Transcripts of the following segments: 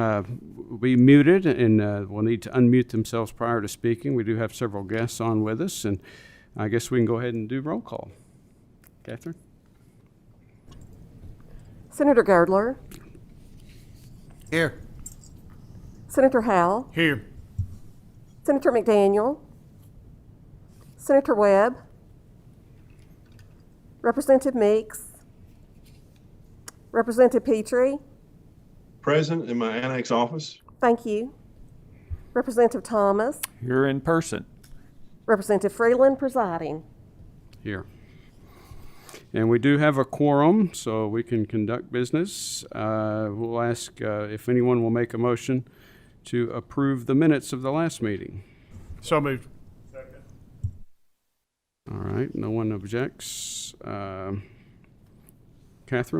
will be muted and will need to unmute themselves prior to speaking. We do have several guests on with us, and I guess we can go ahead and do roll call. Catherine? Senator Girdler. Here. Senator Howell. Here. Senator McDaniel. Senator Webb. Representative Meeks. Representative Petrie. Present in my annex office. Thank you. Representative Thomas. Here in person. Representative Freeland presiding. Here. And we do have a quorum, so we can conduct business. We'll ask if anyone will make a motion to approve the minutes of the last meeting. So moved. Second. All right, no one objects. Catherine,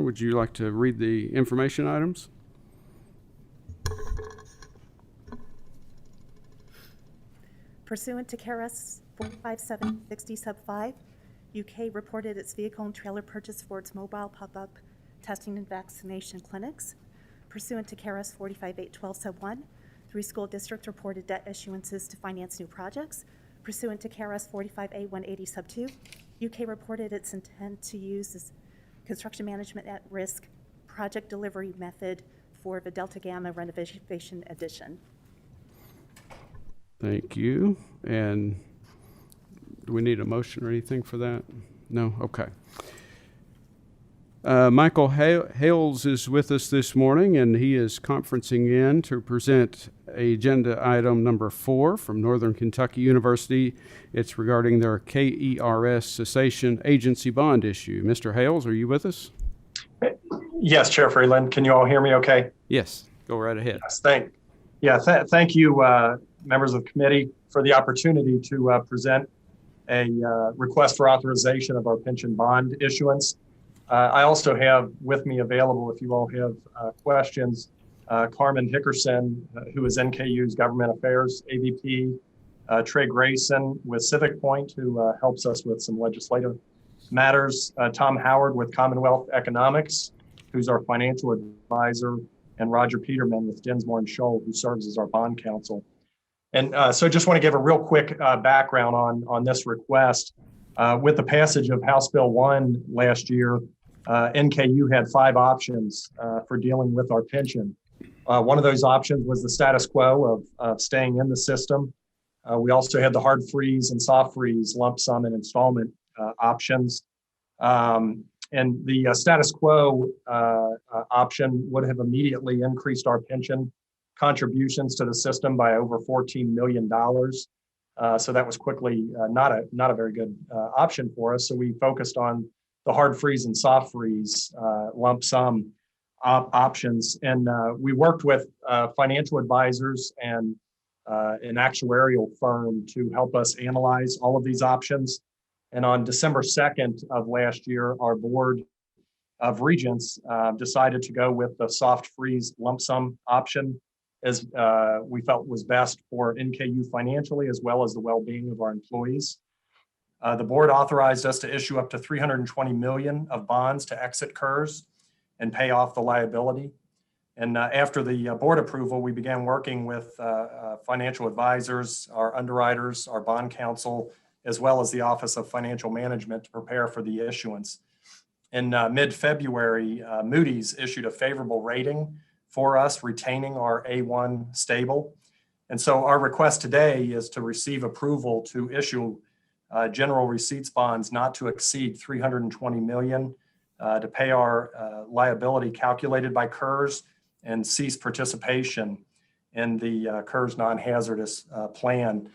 would you like to read the information items? Pursuant to KRS 45760 sub 5, UK reported its vehicle and trailer purchase for its mobile pop-up testing and vaccination clinics. Pursuant to KRS 45812 sub 1, 3 school districts reported debt issuances to finance new projects. Pursuant to KRS 45A180 sub 2, UK reported its intent to use this construction management at risk project delivery method for the Delta Gamma renovation addition. Thank you. And do we need a motion or anything for that? No? Okay. Michael Hales is with us this morning, and he is conferencing in to present agenda item number 4 from Northern Kentucky University. It's regarding their KERS cessation agency bond issue. Mr. Hales, are you with us? Yes, Chair Freeland. Can you all hear me okay? Yes, go right ahead. Yes, thank you, members of the committee, for the opportunity to present a request for authorization of our pension bond issuance. I also have with me available, if you all have questions, Carmen Hickerson, who is NKU's Government Affairs AVP, Trey Grayson with Civic Point, who helps us with some legislative matters, Tom Howard with Commonwealth Economics, who's our financial advisor, and Roger Peterman with Dinsmore and Scholl, who serves as our bond counsel. And so just want to give a real quick background on this request. With the passage of House Bill 1 last year, NKU had 5 options for dealing with our pension. One of those options was the status quo of staying in the system. We also had the hard freeze and soft freeze, lump sum and installment options. And the status quo option would have immediately increased our pension contributions to the system by over $14 million. So that was quickly not a very good option for us. So we focused on the hard freeze and soft freeze lump sum options. And we worked with financial advisors and an actuarial firm to help us analyze all of these options. And on December 2nd of last year, our board of regents decided to go with the soft freeze lump sum option, as we felt was best for NKU financially, as well as the well-being of our employees. The board authorized us to issue up to $320 million of bonds to exit KERS and pay off the liability. And after the board approval, we began working with financial advisors, our underwriters, our bond counsel, as well as the Office of Financial Management to prepare for the issuance. In mid-February, Moody's issued a favorable rating for us, retaining our A1 stable. And so our request today is to receive approval to issue general receipts bonds not to exceed $320 million to pay our liability calculated by KERS and cease participation in the KERS non-hazardous plan.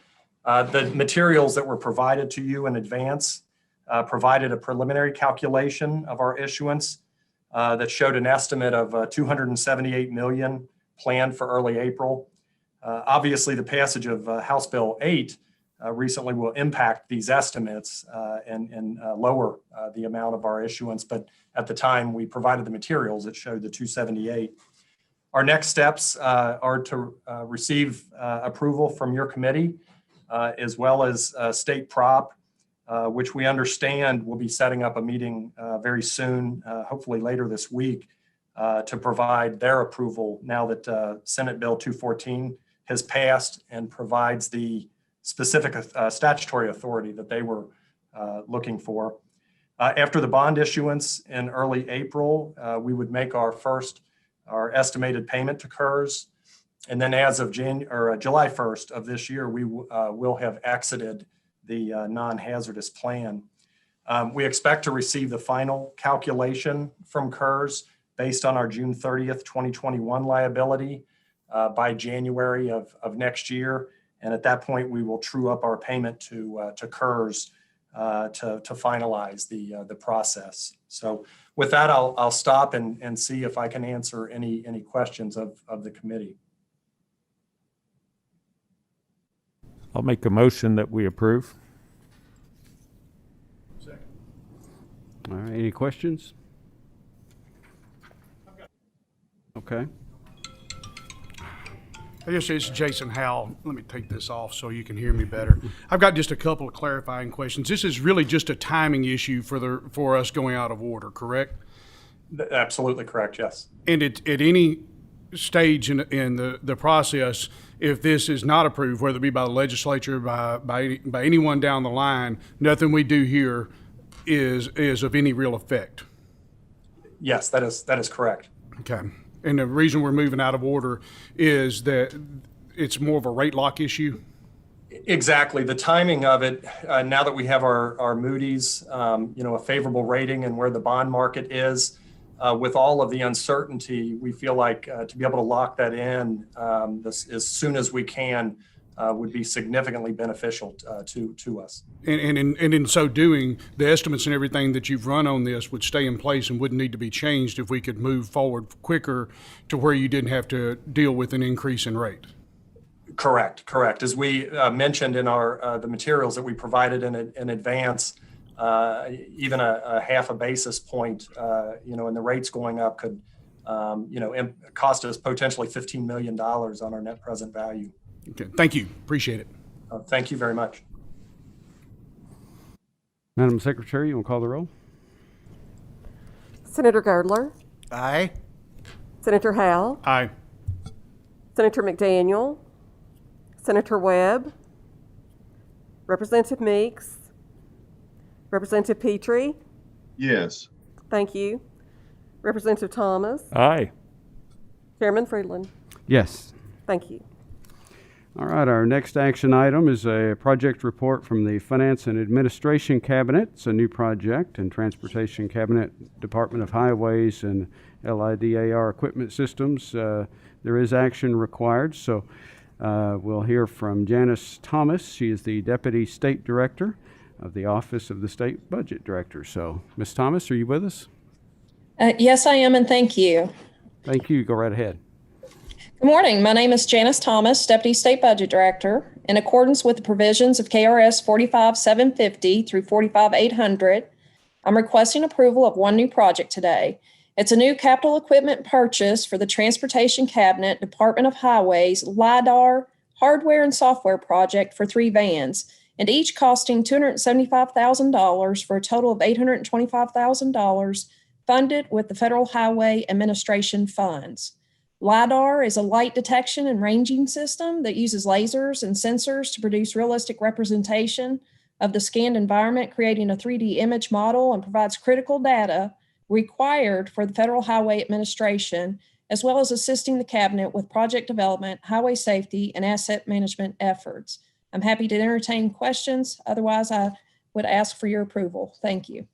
The materials that were provided to you in advance provided a preliminary calculation of our issuance that showed an estimate of $278 million planned for early April. Obviously, the passage of House Bill 8 recently will impact these estimates and lower the amount of our issuance. But at the time we provided the materials, it showed the 278. Our next steps are to receive approval from your committee, as well as State Prop, which we understand will be setting up a meeting very soon, hopefully later this week, to provide their approval now that Senate Bill 214 has passed and provides the specific statutory authority that they were looking for. After the bond issuance in early April, we would make our estimated payment to KERS. And then as of July 1st of this year, we will have exited the non-hazardous plan. We expect to receive the final calculation from KERS based on our June 30th, 2021 liability by January of next year. And at that point, we will true up our payment to KERS to finalize the process. So with that, I'll stop and see if I can answer any questions of the committee. I'll make a motion that we approve. All right, any questions? Okay. It's Jason Howell. Let me take this off so you can hear me better. I've got just a couple of clarifying questions. This is really just a timing issue for us going out of order, correct? Absolutely correct, yes. And at any stage in the process, if this is not approved, whether it be by the legislature, by anyone down the line, nothing we do here is of any real effect. Yes, that is correct. Okay. And the reason we're moving out of order is that it's more of a rate lock issue? Exactly. The timing of it, now that we have our Moody's, a favorable rating and where the bond market is, with all of the uncertainty, we feel like to be able to lock that in as soon as we can would be significantly beneficial to us. And in so doing, the estimates and everything that you've run on this would stay in place and wouldn't need to be changed if we could move forward quicker to where you didn't have to deal with an increase in rate. Correct. As we mentioned in the materials that we provided in advance, even a half a basis point, and the rates going up could, cost us potentially $15 million on our net present value. Okay, thank you. Appreciate it. Thank you very much. Madam Secretary, you want to call the roll? Senator Girdler, Aye. Senator Howell, Aye. Senator McDaniel, Senator Webb, Representative Meeks, Representative Petrie, Yes. thank you, Representative Thomas, Aye. Chairman Freeland, Yes. thank you. All right, our next action item is a project report from the Finance and Administration Cabinet. It's a new project in Transportation Cabinet, Department of Highways and LIDAR Equipment Systems. There is action required, so we'll hear from Janice Thomas. She is the Deputy State Director of the Office of the State Budget Director. So, Ms. Thomas, are you with us? Yes, I am, and thank you. Thank you. Go right ahead. Good morning. My name is Janice Thomas, Deputy State Budget Director. In accordance with the provisions of KRS 45750 through 45800, I'm requesting approval of one new project today. It's a new capital equipment purchase for the Transportation Cabinet, Department of Highways, LIDAR, hardware and software project for 3 vans, and each costing $275,000 for a total of $825,000 funded with the Federal Highway Administration funds. LIDAR is a light detection and ranging system that uses lasers and sensors to produce realistic representation of the scanned environment, creating a 3D image model, and provides critical data required for the Federal Highway Administration, as well as assisting the Cabinet with project development, highway safety, and asset management efforts. I'm happy to entertain questions. Otherwise, I would ask for your approval. Thank you.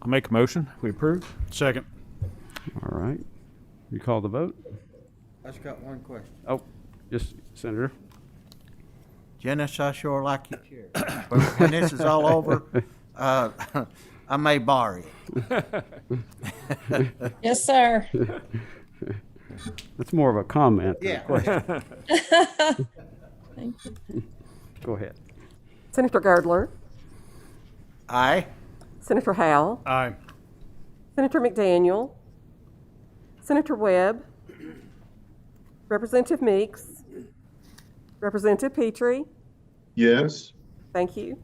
I'll make a motion. We approve. Second. All right. You call the vote? I just got one question. Oh, yes, Senator. Janice, I sure like your chair. But when this is all over, I may borrow it. Yes, sir. That's more of a comment than a Yeah. question. Thank you. Go ahead. Senator Girdler, Aye. Senator Howell, Aye. Senator McDaniel, Senator Webb, Representative Meeks, Representative Petrie, Yes. thank you,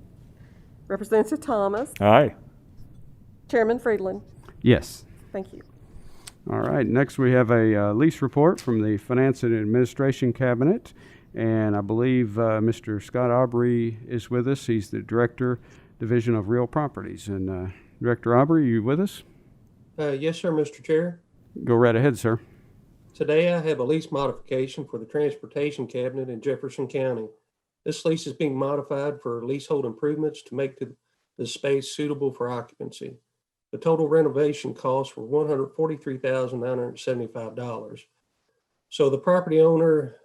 Representative Thomas, Aye. Chairman Friedland. Yes. Thank you. All right, next we have a lease report from the Finance and Administration Cabinet, and I believe Mr. Scott Aubrey is with us. He's the Director, Division of Real Properties. And Director Aubrey, are you with us? Yes, sir, Mr. Chair. Go right ahead, sir. Today I have a lease modification for the Transportation Cabinet in Jefferson County. This lease is being modified for leasehold improvements to make the space suitable for occupancy. The total renovation costs were $143,975. So the property owner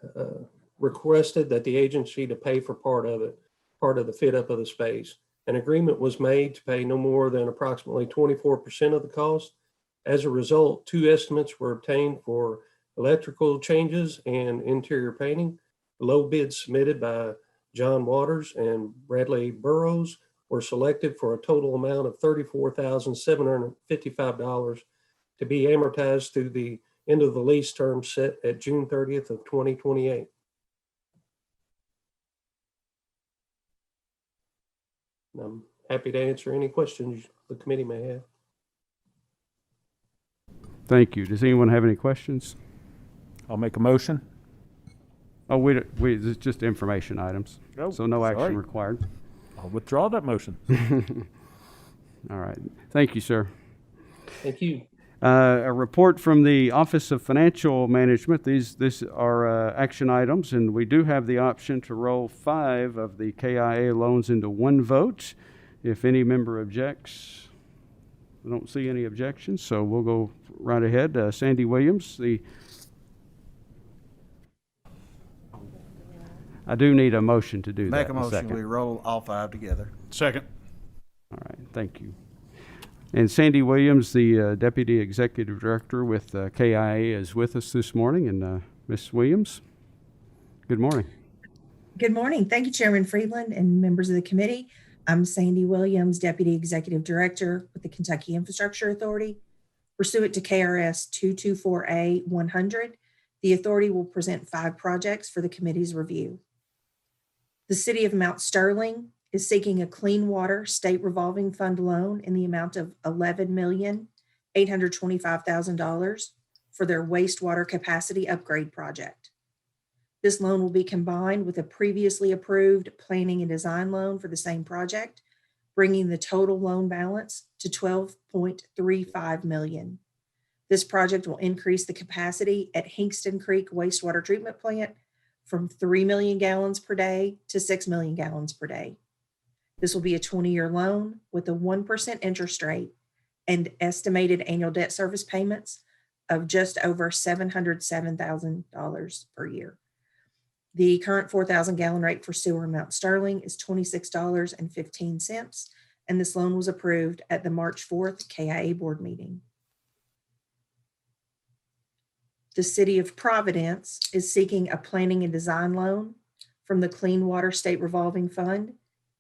requested that the agency to pay for part of the fit up of the space. An agreement was made to pay no more than approximately 24% of the cost. As a result, 2 estimates were obtained for electrical changes and interior painting. Low bids submitted by John Waters and Bradley Burrows were selected for a total amount of $34,755 to be amortized through the end of the lease term set at June 30th of 2028. And I'm happy to answer any questions the committee may have. Thank you. Does anyone have any questions? I'll make a motion. Oh, it's just information items, so no action sorry. required. I'll withdraw that motion. All right. Thank you, sir. Thank you. A report from the Office of Financial Management. These are action items, and we do have the option to roll 5 of the KIA loans into one vote. If any member objects, I don't see any objections, so we'll go right ahead. Sandy Williams, I do need a motion to do that. Make a in motion, second. we roll all 5 together. Second. All right, thank you. And Sandy Williams, the Deputy Executive Director with KIA, is with us this morning. And Ms. Williams, good morning. Good morning. Thank you, Chairman Friedland and members of the committee. I'm Sandy Williams, Deputy Executive Director with the Kentucky Infrastructure Authority. Pursuant to KRS 224A-100, the authority will present 5 projects for the committee's review. The City of Mount Sterling is seeking a clean water state revolving fund loan in the amount of $11,825,000 for their wastewater capacity upgrade project. This loan will be combined with a previously approved planning and design loan for the same project, bringing the total loan balance to $12.35 million. This project will increase the capacity at Hankston Creek Wastewater Treatment Plant from 3 million gallons per day to 6 million gallons per day. This will be a 20-year loan with a 1% interest rate and estimated annual debt service payments of just over $707,000 per year. The current 4,000 gallon rate for sewer in Mount Sterling is $26.15, and this loan was approved at the March 4th KIA board meeting. The City of Providence is seeking a planning and design loan from the Clean Water State Revolving Fund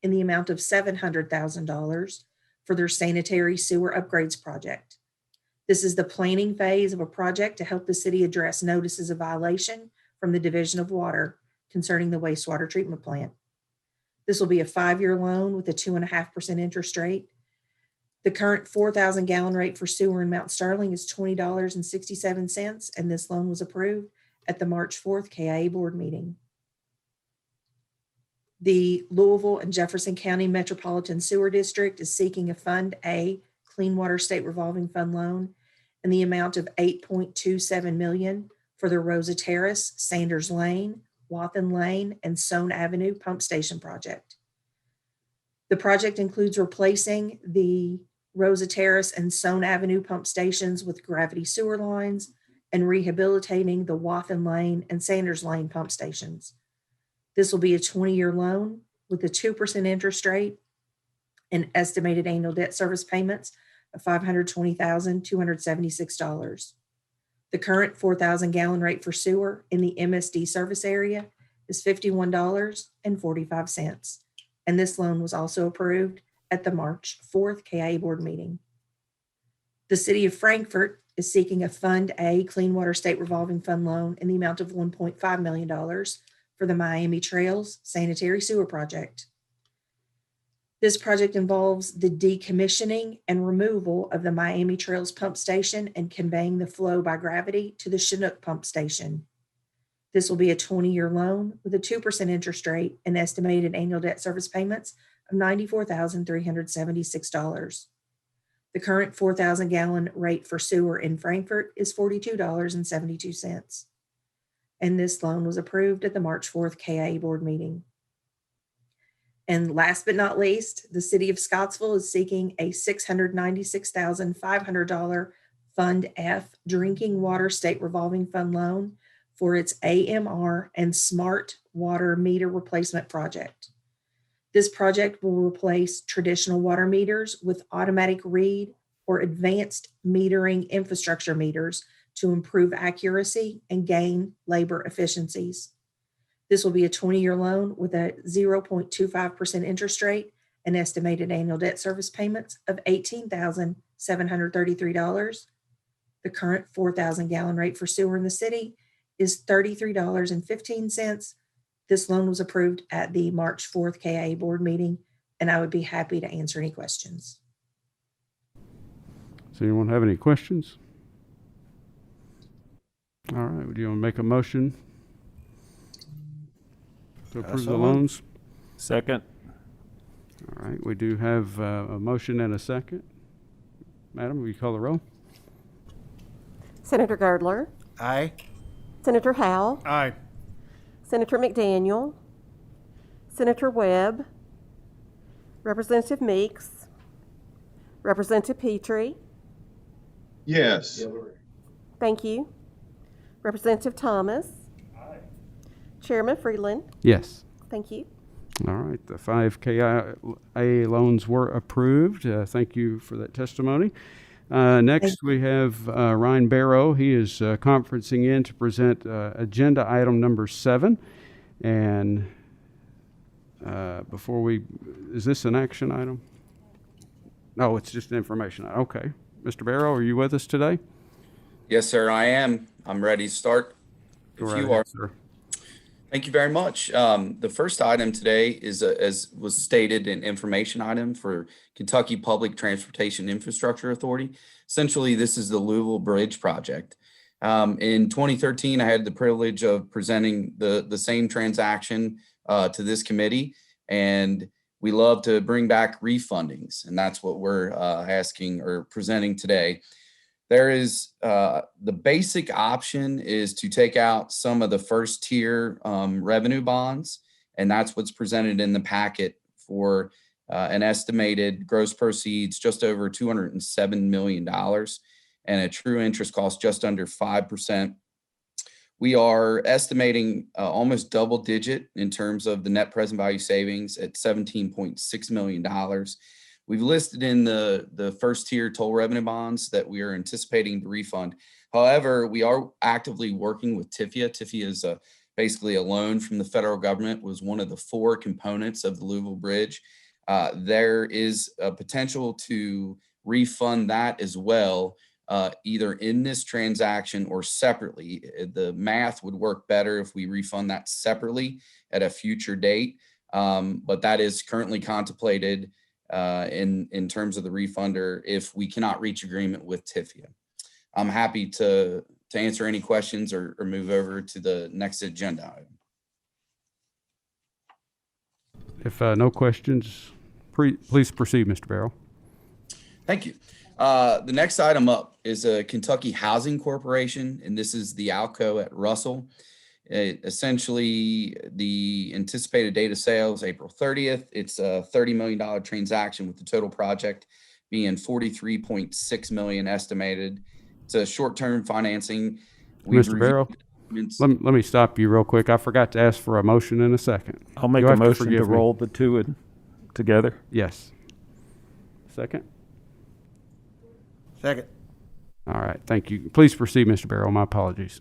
in the amount of $700,000 for their sanitary sewer upgrades project. This is the planning phase of a project to help the city address notices of violation from the Division of Water concerning the wastewater treatment plant. This will be a 5-year loan with a 2.5% interest rate. The current 4,000 gallon rate for sewer in Mount Sterling is $20.67, and this loan was approved at the March 4th KIA board meeting. The Louisville and Jefferson County Metropolitan Sewer District is seeking a Fund A Clean Water State Revolving Fund loan in the amount of $8.27 million for the Rosa Terrace, Sanders Lane, Wathen Lane, and Soane Avenue pump station project. The project includes replacing the Rosa Terrace and Soane Avenue pump stations with gravity sewer lines and rehabilitating the Wathen Lane and Sanders Lane pump stations. This will be a 20-year loan with a 2% interest rate and estimated annual debt service payments of $520,276. The current 4,000 gallon rate for sewer in the MSD service area is $51.45. And this loan was also approved at the March 4th KIA board meeting. The City of Frankfort is seeking a Fund A Clean Water State Revolving Fund loan in the amount of $1.5 million for the Miami Trails Sanitary Sewer Project. This project involves the decommissioning and removal of the Miami Trails pump station and conveying the flow by gravity to the Chinook pump station. This will be a 20-year loan with a 2% interest rate and estimated annual debt service payments of $94,376. The current 4,000-gallon rate for sewer in Frankfurt is $42.72. And this loan was approved at the March 4th KA board meeting. And last but not least, the city of Scottsville is seeking a $696,500 Fund F Drinking Water State Revolving Fund loan for its AMR and Smart Water Meter Replacement Project. This project will replace traditional water meters with automatic read or advanced metering infrastructure meters to improve accuracy and gain labor efficiencies. This will be a 20-year loan with a 0.25% interest rate and estimated annual debt service payments of $18,733. The current 4,000-gallon rate for sewer in the city is $33.15. This loan was approved at the March 4th KA board meeting, and I would be happy to answer any questions. Does anyone have any questions? All right, do you want to make a motion to approve the loans? Second. All right, we do have a motion and a second. Madam, will you call the roll? Senator Girdler, Aye. Senator Howell, Aye. Senator McDaniel, Senator Webb, Representative Meeks, Representative Petrie. Yes. Thank you. Representative Thomas. Aye. Chairman Freeland. Yes. Thank you. All right, the 5 KIA loans were approved. Thank you for that testimony. Next, we have Ryan Barrow. He is conferencing in to present agenda item number 7. And is this an action item? No, it's just an information item. Okay. Mr. Barrow, are you with us today? Yes, sir, I am. I'm ready to start. Go If right you ahead, are. sir. Thank you very much. The first item today is, as was stated, an information item for Kentucky Public Transportation Infrastructure Authority. Essentially, this is the Louisville Bridge project. In 2013, I had the privilege of presenting the same transaction to this committee, and we love to bring back refundings, and that's what we're asking or presenting today. There is the basic option is to take out some of the first tier revenue bonds, and that's what's presented in the packet for an estimated gross proceeds just over $207 million and a true interest cost just under 5%. We are estimating almost double digit in terms of the net present value savings at $17.6 million. We've listed in the first tier toll revenue bonds that we are anticipating to refund. However, we are actively working with TIFIA. TIFIA is basically a loan from the federal government, was one of the 4 components of the Louisville Bridge. There is a potential to refund that as well, either in this transaction or separately. The math would work better if we refund that separately at a future date, but that is currently contemplated in terms of the refunder if we cannot reach agreement with TIFIA. I'm happy to answer any questions or move over to the next agenda item. If no questions, please proceed, Mr. Barrow. Thank you. The next item up is a Kentucky Housing Corporation, and this is the Alco at Russell. Essentially, the anticipated date of sales, April 30th. It's a $30 million transaction with the total project being $43.6 million estimated. It's a short-term financing. Mr. Barrow, let me stop you real quick. I forgot to ask for a motion in a second. I'll make a motion to roll the two together. Yes. Second? Second. All right, thank you. Please proceed, Mr. Barrow. My apologies.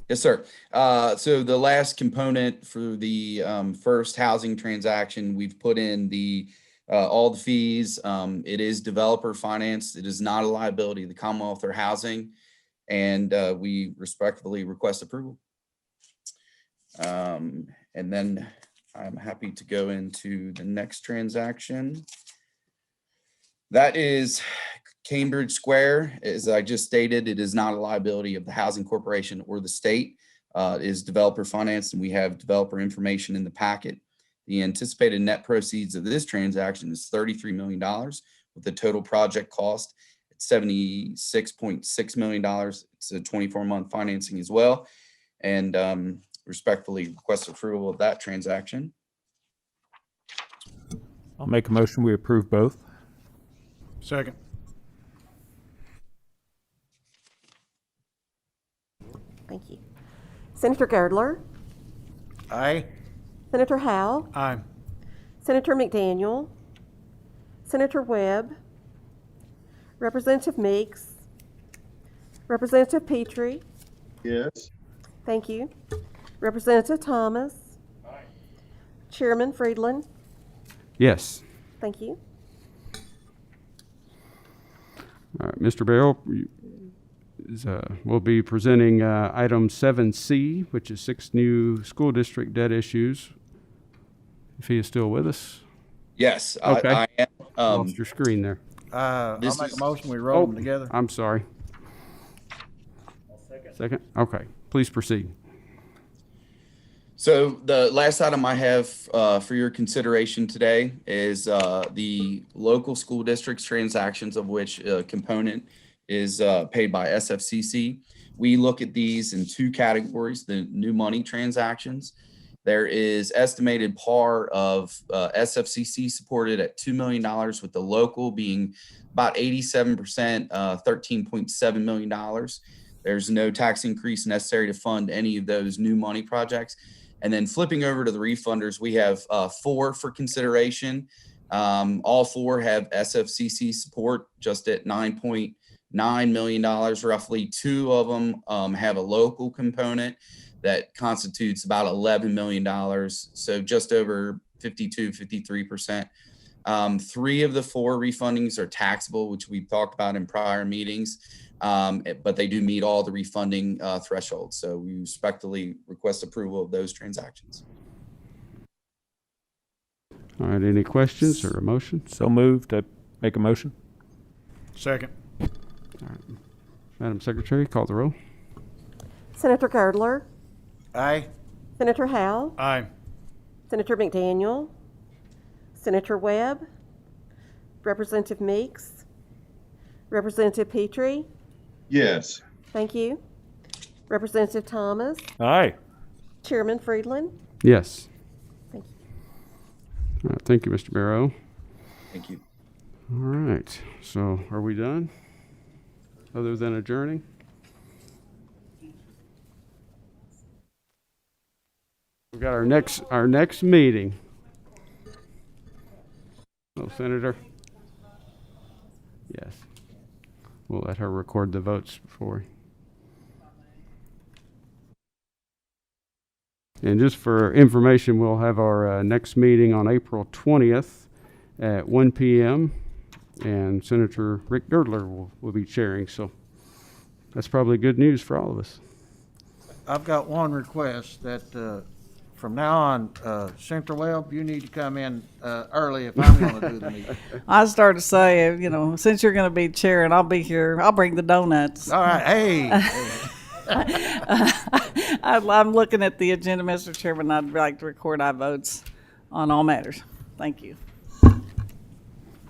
Yes, sir. So the last component for the first housing transaction, we've put in all the fees. It is developer financed. It is not a liability of the Commonwealth or housing, and we respectfully request approval. And then I'm happy to go into the next transaction. That is Cambridge Square. As I just stated, it is not a liability of the Housing Corporation or the state. It is developer financed, and we have developer information in the packet. The anticipated net proceeds of this transaction is $33 million, with the total project cost at $76.6 million. It's a 24-month financing as well. And respectfully request approval of that transaction. I'll make a motion, we approve both. Second. Thank you. Senator Girdler, Aye. Senator Howe, Aye. Senator McDaniel, Senator Webb, Representative Meeks, Representative Petrie, Yes. thank you, Representative Thomas, Chairman Friedland, Yes. thank you. All right, Mr. Barrow will be presenting item 7C, which is 6 new school district debt issues. If he is still with us. Yes, Okay. I am. Lost your screen there. I'll This make a is- motion, we roll them together. I'm sorry. Second? Okay, please proceed. So the last item I have for your consideration today is the local school districts transactions, of which a component is paid by SFCC. We look at these in 2 categories: the new money transactions. There is estimated par of SFCC supported at $2 million, with the local being about 87%, $13.7 million. There's no tax increase necessary to fund any of those new money projects. And then flipping over to the refunders, we have 4 for consideration. All 4 have SFCC support just at $9.9 million roughly. 2 of them have a local component that constitutes about $11 million. So just over 53%. 3 of the 4 refundings are taxable, which we've talked about in prior meetings. But they do meet all the refunding thresholds. So we respectfully request approval of those transactions. All right, any questions or a motion? So moved, I make a motion. Second. Madam Secretary, call the roll. Senator Girdler, Aye. Senator Howe, Aye. Senator McDaniel, Senator Webb, Representative Meeks, Representative Petrie, Yes. thank you, Representative Thomas, Aye. Chairman Friedland, Yes. thank you. All right, thank you, Mr. Barrow. Thank you. All right, so are we done? Other than adjourning? We got our next meeting. Oh, Senator? Yes. We'll let her record the votes before. And just for information, we'll have our next meeting on April 20th at 1 p.m. And Senator Rick Girdler will be chairing, so that's probably good news for all of us. I've got one request that from now on, Senator Webb, you need to come in early if I'm going to do the meeting. I started to say, since you're going to be chairing, I'll be here. I'll bring the donuts. All right, hey. I'm looking at the agenda, Mr. Chairman. I'd like to record our votes on all matters. Thank you.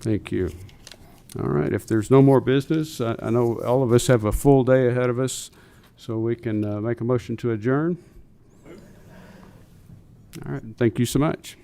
Thank you. All right, if there's no more business, I know all of us have a full day ahead of us, so we can make a motion to adjourn. All right, thank you so much.